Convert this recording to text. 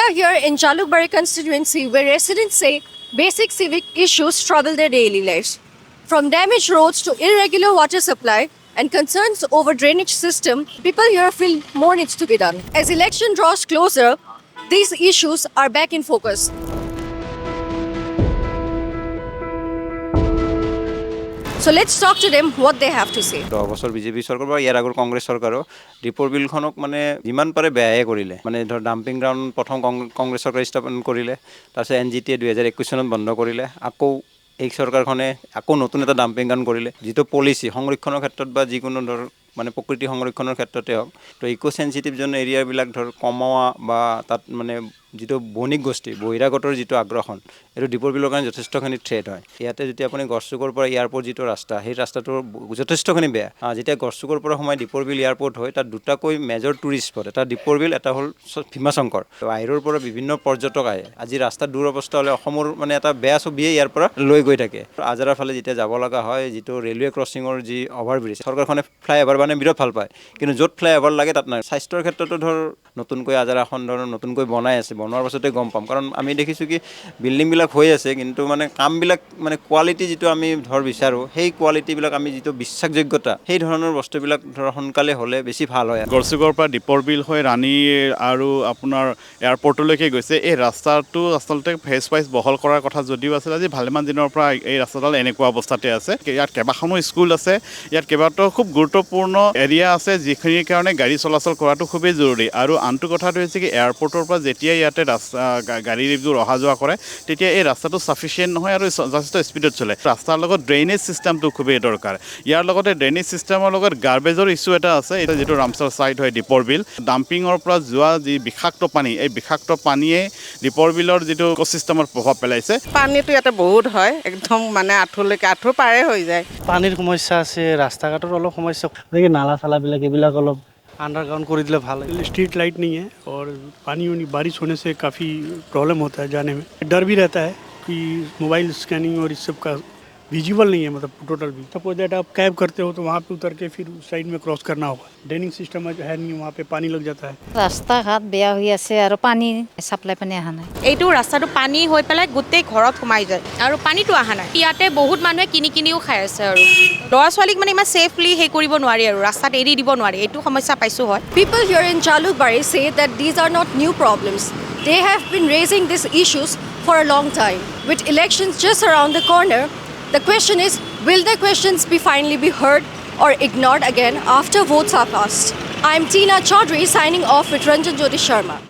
are here in Jalukbari constituency where residents say basic civic issues trouble their daily lives. From damaged roads to irregular water supply and concerns over drainage system, people here feel more needs to be done. As election draws closer, these issues are back in focus. So let's talk to them what they have to say. 10 বছৰ BJP চৰকাৰ বা ইয়াৰ আগৰ কংগ্ৰেছ চৰকাৰো দীপৰ বিলখনক মানে যিমান পাৰে বেয়াই কৰিলে মানে ধৰ ডাম্পিং গ্ৰাউণ্ড প্ৰথম কংগ্ৰেছ চৰকাৰে স্থাপন কৰিলে তাৰপিছত NGT 2021 চনত বন্ধ কৰিলে আকৌ এই চৰকাৰখনে আকৌ নতুন এটা ডাম্পিং গ্ৰাউণ্ড কৰিলে যিটো পলিচি সংৰক্ষণৰ ক্ষেত্ৰত বা যিকোনো ধৰ মানে প্ৰকৃতি সংৰক্ষণৰ ক্ষেত্ৰতে হওক তো ইকো চেঞ্চিটিভ জন এৰিয়াবিলাক ধৰ কমোৱা বা তাত মানে যিটো বণিক গোষ্ঠী বহিৰাগতৰ যিটো আগ্ৰাসন এইটো দীপৰ বিলৰ কাৰণে যথেষ্টখিনি থ্ৰেট হয় ইয়াতে যেতিয়া আপুনি গড়চুকৰ পৰা এয়াৰপৰ্ট যিটো ৰাস্তা সেই ৰাস্তাটোৰ যথেষ্টখিনি বেয়া যেতিয়া গড়চুকৰ পৰা সোমাই দীপৰ বিল এয়াৰপৰ্ট হয় তাত দুটাকৈ মেজৰ টুৰিষ্ট স্পট এটা দীপৰ বিল এটা হ'ল ভীমাশংকৰ তো বাহিৰৰ পৰা বিভিন্ন পৰ্যটক আহে আজি ৰাস্তাৰ দূৰ অৱস্থা হ'লে অসমৰ মানে এটা বেয়া ছবিয়ে ইয়াৰ পৰা লৈ গৈ থাকে আজাৰাৰ ফালে যেতিয়া যাব লগা হয় যিটো ৰেলৱে ক্ৰছিঙৰ যি অভাৰব্ৰিজ চৰকাৰখনে ফ্লাইঅভাৰ মানে বিৰাট ভাল পায় কিন্তু য'ত ফ্লাইঅভাৰ লাগে তাত নাই স্বাস্থ্যৰ ক্ষেত্ৰতো ধৰ নতুনকৈ আজাৰাখন ধৰ নতুনকৈ বনাই আছে বনোৱাৰ পাছতে গম পাম কাৰণ আমি দেখিছোঁ কি বিল্ডিংবিলাক হৈ আছে কিন্তু মানে কামবিলাক মানে কোৱালিটি যিটো আমি ধৰ বিচাৰোঁ সেই কোৱালিটিবিলাক আমি যিটো বিশ্বাসযোগ্যতা সেই ধৰণৰ বস্তুবিলাক ধৰ সোনকালে হ'লে বেছি ভাল হয় গড়চুকৰ পৰা দীপৰ বিল হৈ ৰাণী আৰু আপোনাৰ এয়াৰপৰ্টলৈকে গৈছে এই ৰাস্তাটো আচলতে ফেজ ৱাইজ বহল কৰাৰ কথা যদিও আছিল আজি ভালেমান দিনৰ পৰা এই ৰাস্তাডাল এনেকুৱা অৱস্থাতে আছে ইয়াত কেইবাখনো স্কুল আছে ইয়াত কেইবাটাও খুব গুৰুত্বপূৰ্ণ এৰিয়া আছে যিখিনিৰ কাৰণে গাড়ী চলাচল কৰাটো খুবেই জৰুৰী আৰু আনটো কথাটো হৈছে কি এয়াৰপৰ্টৰ পৰা যেতিয়া ইয়াতে গাড়ীবোৰ অহা যোৱা কৰে তেতিয়া এই ৰাস্তাটো ছাফিচিয়েণ্ট নহয় আৰু যথেষ্ট স্পীডত চলে ৰাস্তাৰ লগত ড্ৰেইনেজ ছিষ্টেমটো খুবেই দৰকাৰ ইয়াৰ লগতে ড্ৰেইনেজ ছিষ্টেমৰ লগত গাৰ্বেজৰ ইছ্যু এটা আছে এটা যিটো ৰামচাৰ ছাইড হয় দীপৰ বিল ডাম্পিঙৰ পৰা যোৱা যি বিষাক্ত পানী এই বিষাক্ত পানীয়ে দীপৰ বিলৰ যিটো ইক'ছিষ্টেমত প্ৰভাৱ পেলাইছে পানীটো ইয়াতে বহুত হয় একদম মানে আঁঠুলৈকে আঁঠুৰ পাৰে হৈ যায় পানীৰ সমস্যা আছে ৰাস্তা ঘাটৰ অলপ সমস্যা গতিকে নালা চালাবিলাক এইবিলাক অলপ अंडरग्राउंड कर दिले भालो स्ट्रीट लाइट नहीं है और पानी बारिश होने से काफ़ी प्रॉब्लम होता है जाने में डर भी रहता है कि मोबाइल स्कैनिंग और इस सब का विजिबल नहीं है मतलब टोटल भी सपोज दैट आप कैब करते हो तो वहाँ पे उतर के फिर साइड में क्रॉस करना होगा ड्रेनिंग सिस्टम है नहीं वहाँ पे पानी लग जाता है रास्ता घाट बेया হৈ আছে আৰু পানী সাপ্লাই পানী আহা নাই এইটো ৰাস্তাটো পানী হৈ পেলাই গোটেই ঘৰত সোমাই যায় আৰু পানীটো আহা নাই ইয়াতে বহুত মানুহে কিনিও খাই আছে আৰু ল'ৰা ছোৱালীক মানে ইমান সেফলি হে কৰিব নোৱাৰি আৰু ৰাস্তাত এৰি দিব নোৱাৰি এইটো সমস্যা পাইছো হয় People here in Jalukbari say that these are not new problems. They have been raising these issues for a long time. With elections just around the corner, the question is, will their questions be finally be heard or ignored again after votes are cast? I'm Tina Chaudhary signing off with Ranjan Jyoti Sharma.